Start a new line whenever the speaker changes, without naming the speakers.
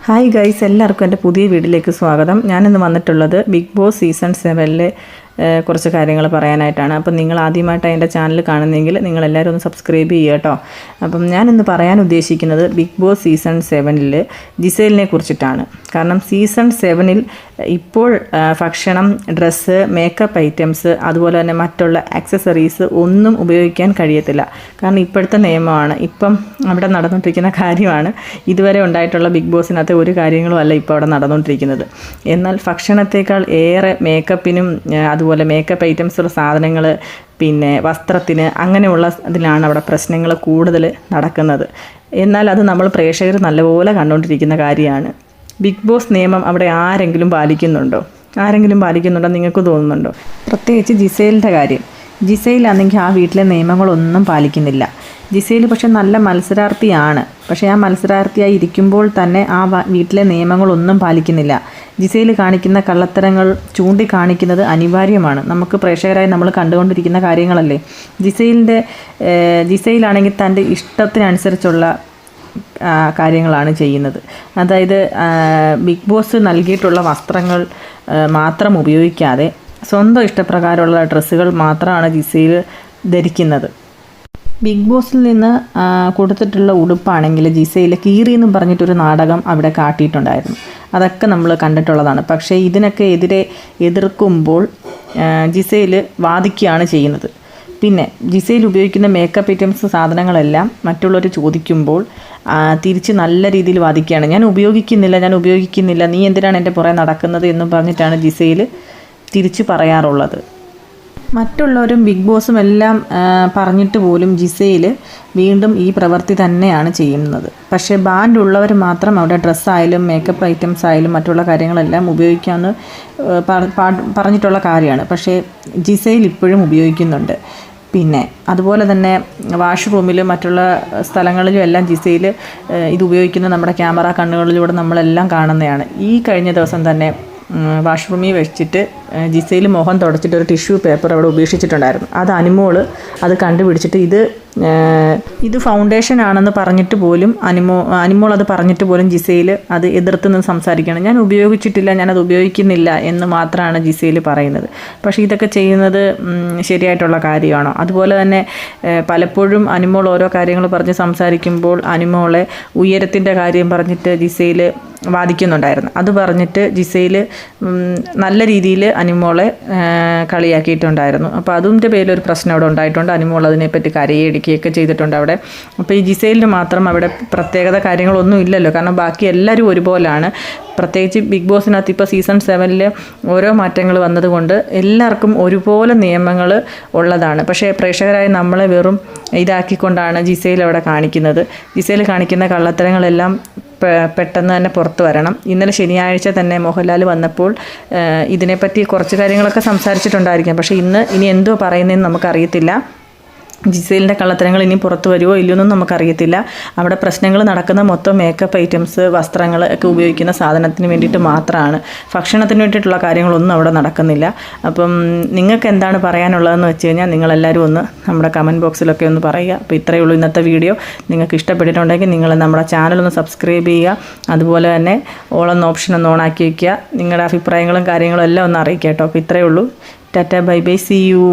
Hi guys, എല്ലാവർക്കും എൻ്റെ പുതിയ വീഡിയോയിലേക്ക് സ്വാഗതം. ഞാനിന്ന് വന്നിട്ടുള്ളത് ബിഗ് ബോസ് സീസൺ 7 കുറച്ച് കാര്യങ്ങൾ പറയാനായിട്ടാണ്. അപ്പം നിങ്ങൾ ആദ്യമായിട്ട് എൻ്റെ ചാനൽ കാണുന്നെങ്കിൽ നിങ്ങളെല്ലാവരും ഒന്ന് സബ്സ്ക്രൈബ് ചെയ്യുക കേട്ടോ. അപ്പം ഞാനിന്ന് പറയാൻ ഉദ്ദേശിക്കുന്നത് ബിഗ് ബോസ് സീസൺ 7 ജിസേലിനെ കുറിച്ചിട്ടാണ്. കാരണം സീസൺ 7 ഇപ്പോൾ ഭക്ഷണം, ഡ്രസ്സ്, മേക്കപ്പ് ഐറ്റംസ്, അതുപോലെ തന്നെ മറ്റുള്ള ആക്സസറീസ് ഒന്നും ഉപയോഗിക്കാൻ കഴിയത്തില്ല. കാരണം ഇപ്പോഴത്തെ നിയമമാണ്, ഇപ്പം അവിടെ നടന്നുകൊണ്ടിരിക്കുന്ന കാര്യമാണ്. ഇതുവരെ ഉണ്ടായിട്ടുള്ള ബിഗ് ബോസിനകത്ത് ഒരു കാര്യങ്ങളും അല്ല ഇപ്പോൾ അവിടെ നടന്നുകൊണ്ടിരിക്കുന്നത്. എന്നാൽ ഭക്ഷണത്തേക്കാൾ ഏറെ മേക്കപ്പിനും അതുപോലെ മേക്കപ്പ് ഐറ്റംസുള്ള സാധനങ്ങൾ, പിന്നെ വസ്ത്രത്തിന്, അങ്ങനെയുള്ള ഇതിലാണ് അവിടെ പ്രശ്നങ്ങൾ കൂടുതൽ നടക്കുന്നത്. എന്നാൽ അത് നമ്മൾ പ്രേക്ഷകർ നല്ലപോലെ കണ്ടുകൊണ്ടിരിക്കുന്ന കാര്യമാണ്. ബിഗ് ബോസ് നിയമം അവിടെ ആരെങ്കിലും പാലിക്കുന്നുണ്ടോ നിങ്ങൾക്ക് തോന്നുന്നുണ്ടോ? പ്രത്യേകിച്ച് ജിസേലിൻ്റെ കാര്യം. ജിസേലാണെങ്കിൽ ആ വീട്ടിലെ നിയമങ്ങളൊന്നും പാലിക്കുന്നില്ല. ജിസേൽ പക്ഷെ നല്ല മത്സരാർത്ഥിയാണ്. പക്ഷേ ആ മത്സരാർത്ഥിയായി ഇരിക്കുമ്പോൾ തന്നെ ആ വീട്ടിലെ നിയമങ്ങളൊന്നും പാലിക്കുന്നില്ല. ജിസേൽ കാണിക്കുന്ന കള്ളത്തരങ്ങൾ ചൂണ്ടിക്കാണിക്കുന്നത് അനിവാര്യമാണ്. നമുക്ക് പ്രേക്ഷകരായി നമ്മൾ കണ്ടുകൊണ്ടിരിക്കുന്ന കാര്യങ്ങളല്ലേ. ജിസേലാണെങ്കിൽ തൻ്റെ ഇഷ്ടത്തിനനുസരിച്ചുള്ള കാര്യങ്ങളാണ് ചെയ്യുന്നത്. അതായത് ബിഗ് ബോസ് നൽകിയിട്ടുള്ള വസ്ത്രങ്ങൾ മാത്രം ഉപയോഗിക്കാതെ സ്വന്തം ഇഷ്ടപ്രകാരമുള്ള ഡ്രസ്സുകൾ മാത്രമാണ് ജിസേൽ ധരിക്കുന്നത്. ബിഗ് ബോസിൽ നിന്ന് കൊടുത്തിട്ടുള്ള ഉടുപ്പാണെങ്കിൽ ജിസേൽ കീറി എന്ന് പറഞ്ഞിട്ടൊരു നാടകം അവിടെ കാട്ടിയിട്ടുണ്ടായിരുന്നു. അതൊക്കെ നമ്മൾ കണ്ടിട്ടുള്ളതാണ്. പക്ഷേ ഇതിനൊക്കെ എതിർക്കുമ്പോൾ ജിസേൽ വാദിക്കുകയാണ് ചെയ്യുന്നത്. പിന്നെ ജിസേൽ ഉപയോഗിക്കുന്ന മേക്കപ്പ് ഐറ്റംസ് സാധനങ്ങളെല്ലാം മറ്റുള്ളവർ ചോദിക്കുമ്പോൾ തിരിച്ച് നല്ല രീതിയിൽ വാദിക്കുകയാണ്. ഞാൻ ഉപയോഗിക്കുന്നില്ല, നീ എന്തിനാണ് എൻ്റെ പുറകെ നടക്കുന്നത് എന്നും പറഞ്ഞിട്ടാണ് ജിസേൽ തിരിച്ച് പറയാറുള്ളത്. മറ്റുള്ളവരും ബിഗ് ബോസും എല്ലാം പറഞ്ഞിട്ട് പോലും ജിസേൽ വീണ്ടും ഈ പ്രവൃത്തി തന്നെയാണ് ചെയ്യുന്നത്. പക്ഷേ ബാൻഡുള്ളവർ മാത്രം അവിടെ ഡ്രസ്സായാലും മേക്കപ്പ് ഐറ്റംസ് ആയാലും മറ്റുള്ള കാര്യങ്ങളെല്ലാം ഉപയോഗിക്കാമെന്ന് പറഞ്ഞിട്ടുള്ള കാര്യമാണ്. പക്ഷേ ജിസേൽ ഇപ്പോഴും ഉപയോഗിക്കുന്നുണ്ട്. പിന്നെ അതുപോലെ തന്നെ വാഷ്റൂമിലും മറ്റുള്ള സ്ഥലങ്ങളിലും എല്ലാം ജിസേൽ ഇത് ഉപയോഗിക്കുന്ന നമ്മുടെ ക്യാമറ കണ്ണുകളിലൂടെ നമ്മളെല്ലാം കാണുന്നതാണ്. ഈ കഴിഞ്ഞ ദിവസം തന്നെ വാഷ്റൂമിൽ വെച്ചിട്ട് ജിസേൽ മുഖം തുടച്ചിട്ട് ഒരു ടിഷ്യൂ പേപ്പർ അവിടെ ഉപേക്ഷിച്ചിട്ടുണ്ടായിരുന്നു. അത് അനുമോൾ അത് കണ്ടുപിടിച്ചിട്ട് ഇത് ഫൗണ്ടേഷൻ ആണെന്ന് പറഞ്ഞിട്ട് പോലും അനുമോൾ അത് പറഞ്ഞിട്ട് പോലും ജിസേൽ അത് എതിർത്ത് നിന്ന് സംസാരിക്കുകയാണ്. ഞാനത് ഉപയോഗിക്കുന്നില്ല എന്ന് മാത്രമാണ് ജിസേൽ പറയുന്നത്. പക്ഷേ ഇതൊക്കെ ചെയ്യുന്നത് ശരിയായിട്ടുള്ള കാര്യമാണോ? അതുപോലെ തന്നെ പലപ്പോഴും അനുമോൾ ഓരോ കാര്യങ്ങൾ പറഞ്ഞ് സംസാരിക്കുമ്പോൾ അനുമോളെ ഉയരത്തിൻ്റെ കാര്യം പറഞ്ഞിട്ട് ജിസേൽ വാദിക്കുന്നുണ്ടായിരുന്നു. അത് പറഞ്ഞിട്ട് ജിസേൽ നല്ല രീതിയിൽ അനുമോളെ കളിയാക്കിയിട്ടുണ്ടായിരുന്നു. അപ്പോൾ അതിൻ്റെ പേരിലൊരു പ്രശ്നം അവിടെ ഉണ്ടായിട്ടുണ്ട്. അനുമോൾ അതിനെപ്പറ്റി കരയടിക്കുകയൊക്കെ ചെയ്തിട്ടുണ്ട് അവിടെ. അപ്പോൾ ഈ ജിസേലിന് മാത്രം അവിടെ പ്രത്യേകത കാര്യങ്ങളൊന്നും ഇല്ലല്ലോ. കാരണം ബാക്കി എല്ലാവരും ഒരുപോലാണ്. പ്രത്യേകിച്ച് ബിഗ് ബോസിനകത്ത് ഇപ്പോൾ സീസൺ 7 ഓരോ മാറ്റങ്ങൾ വന്നതുകൊണ്ട് എല്ലാവർക്കും ഒരുപോലെ നിയമങ്ങൾ ഉള്ളതാണ്. പക്ഷേ പ്രേക്ഷകരായി നമ്മളെ വെറും ഇതാക്കിക്കൊണ്ടാണ് ജിസേൽ അവിടെ കാണിക്കുന്നത്. ജിസേൽ കാണിക്കുന്ന കള്ളത്തരങ്ങളെല്ലാം പെട്ടെന്ന് തന്നെ പുറത്തു വരണം. ഇന്നലെ ശനിയാഴ്ച തന്നെ മോഹൻലാൽ വന്നപ്പോൾ ഇതിനെപ്പറ്റി കുറച്ച് കാര്യങ്ങളൊക്കെ സംസാരിച്ചിട്ടുണ്ടായിരിക്കാം. പക്ഷേ ഇനി എന്തോ പറയുന്നതെന്ന് നമുക്കറിയത്തില്ല. ജിസേലിൻ്റെ കള്ളത്തരങ്ങൾ ഇനി പുറത്തു വരുമോ ഇല്ലയൊന്നും നമുക്കറിയത്തില്ല. അവിടെ പ്രശ്നങ്ങൾ നടക്കുന്ന മൊത്തം മേക്കപ്പ് ഐറ്റംസ്, വസ്ത്രങ്ങൾ ഒക്കെ ഉപയോഗിക്കുന്ന സാധനത്തിന് വേണ്ടിയിട്ട് മാത്രമാണ്. ഭക്ഷണത്തിന് വേണ്ടിയിട്ടുള്ള കാര്യങ്ങളൊന്നും അവിടെ നടക്കുന്നില്ല. അപ്പം നിങ്ങൾക്ക് എന്താണ് പറയാനുള്ളതെന്ന് വെച്ച് കഴിഞ്ഞാൽ നിങ്ങളെല്ലാവരും ഒന്ന് നമ്മുടെ കമൻറ്റ് ബോക്സിലൊക്കെ ഒന്ന് പറയുക. അപ്പോൾ ഇത്രയേ ഉള്ളൂ ഇന്നത്തെ വീഡിയോ. നിങ്ങൾക്ക് ഇഷ്ടപ്പെട്ടിട്ടുണ്ടെങ്കിൽ നിങ്ങൾ നമ്മുടെ ചാനലൊന്ന് സബ്സ്ക്രൈബ് ചെയ്യുക. അതുപോലെ തന്നെ ഓൾ എന്ന ഓപ്ഷൻ ഒന്ന് ഓണാക്കി വയ്ക്കുക. നിങ്ങളുടെ അഭിപ്രായങ്ങളും കാര്യങ്ങളും എല്ലാം ഒന്ന് അറിയിക്കുക കേട്ടോ. അപ്പോൾ ഇത്രയേ ഉള്ളൂ. Ta ta, bye bye, see U.